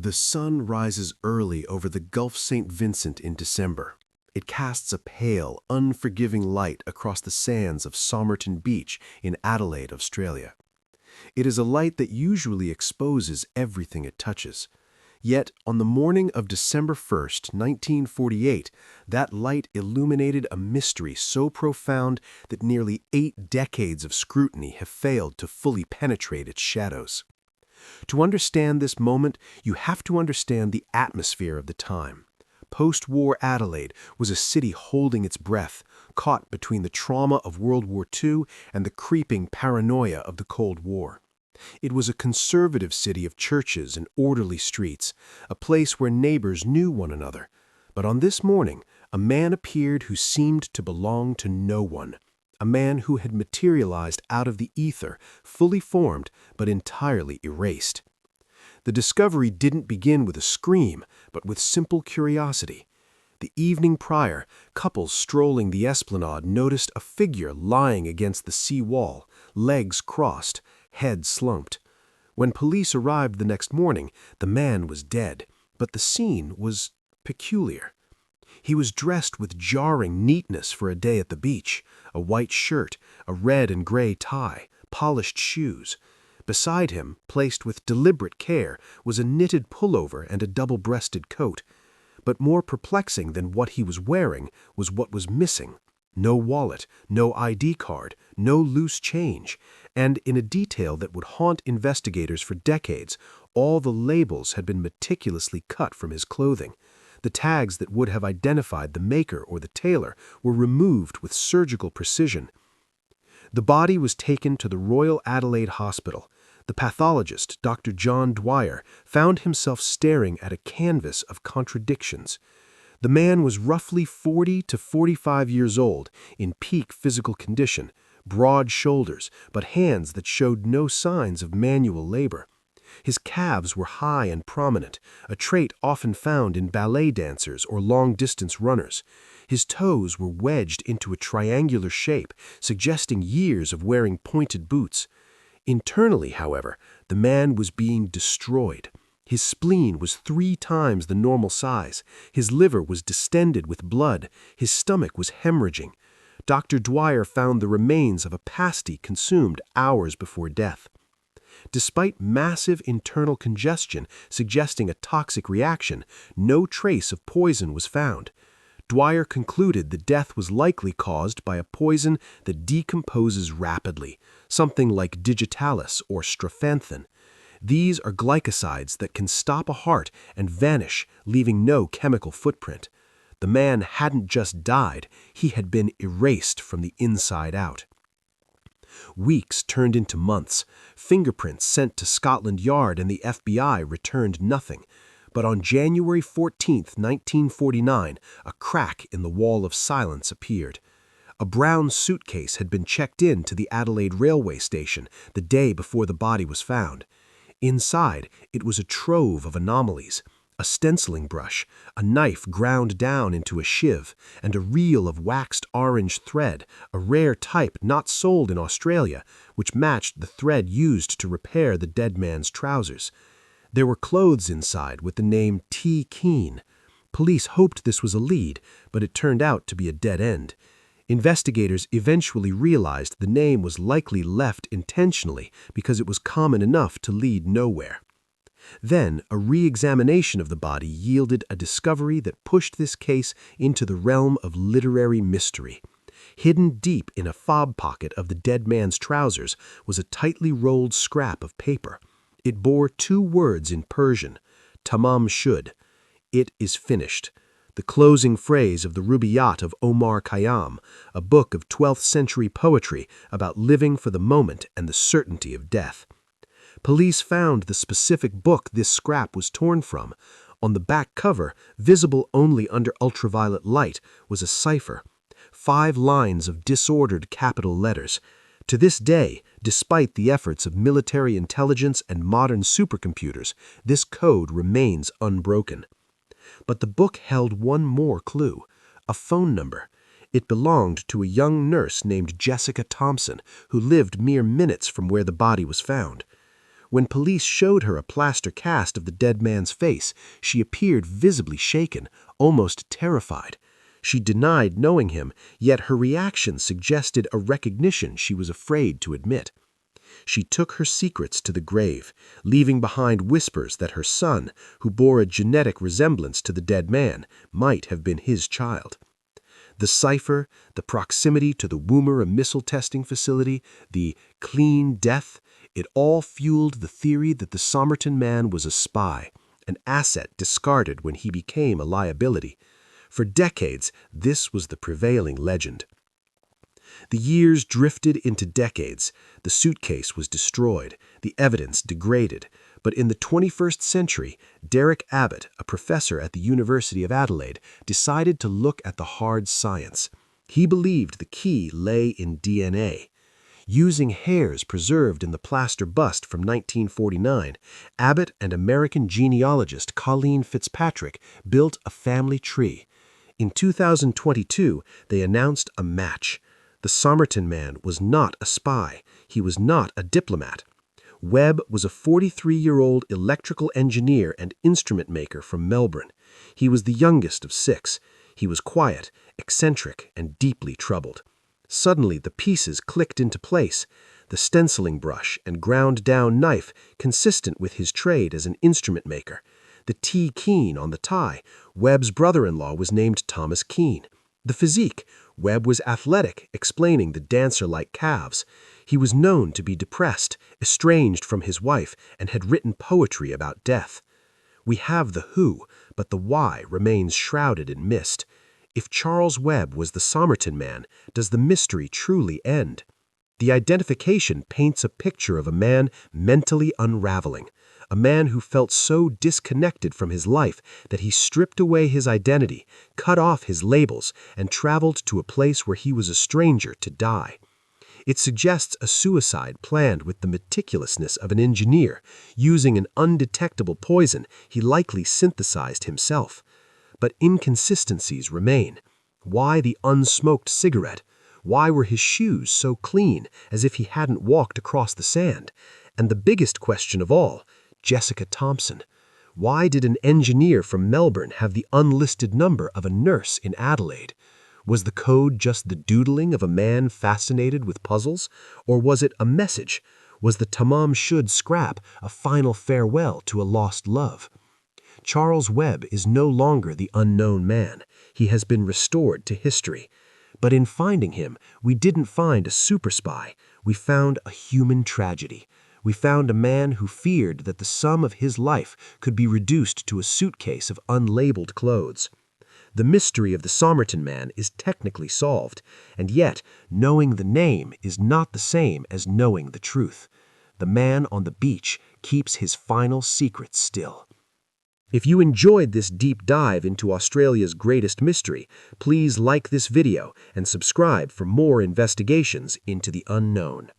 The sun rises early over the Gulf St. Vincent in December. It casts a pale, unforgiving light across the sands of Somerton Beach in Adelaide, Australia. It is a light that usually exposes everything it touches. Yet, on the morning of December 1st, 1948, that light illuminated a mystery so profound that nearly 8 decades of scrutiny have failed to fully penetrate its shadows. To understand this moment, you have to understand the atmosphere of the time. Post-war Adelaide was a city holding its breath, caught between the trauma of World War II and the creeping paranoia of the Cold War. It was a conservative city of churches and orderly streets, a place where neighbors knew one another. But on this morning, a man appeared who seemed to belong to no one. A man who had materialized out of the ether, fully formed, but entirely erased. The discovery didn't begin with a scream, but with simple curiosity. The evening prior, couples strolling the esplanade noticed a figure lying against the sea wall, legs crossed, head slumped. When police arrived the next morning, the man was dead, but the scene was peculiar. He was dressed with jarring neatness for a day at the beach, a white shirt, a red and gray tie, polished shoes. Beside him, placed with deliberate care, was a knitted pullover and a double-breasted coat. But more perplexing than what he was wearing was what was missing. No wallet, no ID card, no loose change, and in a detail that would haunt investigators for decades, all the labels had been meticulously cut from his clothing. The tags that would have identified the maker or the tailor were removed with surgical precision. The body was taken to the Royal Adelaide Hospital. The pathologist, Dr. John Dwyer, found himself staring at a canvas of contradictions. The man was roughly 40 to 45 years old, in peak physical condition, broad shoulders, but hands that showed no signs of manual labor. His calves were high and prominent, a trait often found in ballet dancers or long-distance runners. His toes were wedged into a triangular shape, suggesting years of wearing pointed boots. Internally, however, the man was being destroyed. His spleen was 3 times the normal size. His liver was distended with blood. His stomach was hemorrhaging. Dr. Dwyer found the remains of a pasty consumed hours before death. Despite massive internal congestion suggesting a toxic reaction, no trace of poison was found. Dwyer concluded the death was likely caused by a poison that decomposes rapidly, something like digitalis or strophanthine. These are glycosides that can stop a heart and vanish, leaving no chemical footprint. The man hadn't just died, he had been erased from the inside out. Weeks turned into months. Fingerprints sent to Scotland Yard and the FBI returned nothing. But on January 14, 1949, a crack in the wall of silence appeared. A brown suitcase had been checked in to the Adelaide railway station the day before the body was found. Inside, it was a trove of anomalies. A stenciling brush, a knife ground down into a shiv, and a reel of waxed orange thread, a rare type not sold in Australia, which matched the thread used to repair the dead man's trousers. There were clothes inside with the name T. Keane. Police hoped this was a lead, but it turned out to be a dead end. Investigators eventually realized the name was likely left intentionally because it was common enough to lead nowhere. Then, a re-examination of the body yielded a discovery that pushed this case into the realm of literary mystery. Hidden deep in a fob pocket of the dead man's trousers was a tightly rolled scrap of paper. It bore 2 words in Persian, Tamam Shud. It is finished. The closing phrase of the Rubaiyat of Omar Khayyam, a book of 12th century poetry about living for the moment and the certainty of death. Police found the specific book this scrap was torn from. On the back cover, visible only under ultraviolet light, was a cipher. 5 lines of disordered capital letters. To this day, despite the efforts of military intelligence and modern supercomputers, this code remains unbroken. But the book held one more clue, a phone number. It belonged to a young nurse named Jessica Thompson, who lived mere minutes from where the body was found. When police showed her a plaster cast of the dead man's face, she appeared visibly shaken, almost terrified. She denied knowing him, yet her reaction suggested a recognition she was afraid to admit. She took her secrets to the grave, leaving behind whispers that her son, who bore a genetic resemblance to the dead man, might have been his child. The cipher, the proximity to the Woomera missile testing facility, the clean death, it all fueled the theory that the Somerton man was a spy, an asset discarded when he became a liability. For decades, this was the prevailing legend. The years drifted into decades. The suitcase was destroyed, the evidence degraded. But in the 21st century, Derek Abbott, a professor at the University of Adelaide, decided to look at the hard science. He believed the key lay in DNA. Using hairs preserved in the plaster bust from 1949, Abbott and American genealogist Colleen Fitzpatrick built a family tree. In 2022, they announced a match. The Somerton man was not a spy. He was not a diplomat. Webb was a 43-year-old electrical engineer and instrument maker from Melbourne. He was the youngest of 6. He was quiet, eccentric, and deeply troubled. Suddenly, the pieces clicked into place. The stenciling brush and ground-down knife consistent with his trade as an instrument maker. The T. Keene on the tie. Webb's brother-in-law was named Thomas Keene. The physique. Webb was athletic, explaining the dancer-like calves. He was known to be depressed, estranged from his wife, and had written poetry about death. We have the who, but the why remains shrouded in mist. If Charles Webb was the Somerton man, does the mystery truly end? The identification paints a picture of a man mentally unraveling, a man who felt so disconnected from his life that he stripped away his identity, cut off his labels, and traveled to a place where he was a stranger to die. It suggests a suicide planned with the meticulousness of an engineer, using an undetectable poison he likely synthesized himself. But inconsistencies remain. Why the unsmoked cigarette? Why were his shoes so clean, as if he hadn't walked across the sand? And the biggest question of all, Jessica Thompson. Why did an engineer from Melbourne have the unlisted number of a nurse in Adelaide? Was the code just the doodling of a man fascinated with puzzles? Or was it a message? Was the Tamam Shud scrap a final farewell to a lost love? Charles Webb is no longer the unknown man. He has been restored to history. But in finding him, we didn't find a super spy. We found a human tragedy. We found a man who feared that the sum of his life could be reduced to a suitcase of unlabeled clothes. The mystery of the Somerton man is technically solved, and yet knowing the name is not the same as knowing the truth. The man on the beach keeps his final secret still. If you enjoyed this deep dive into Australia's greatest mystery, please like this video and subscribe for more investigations into the unknown.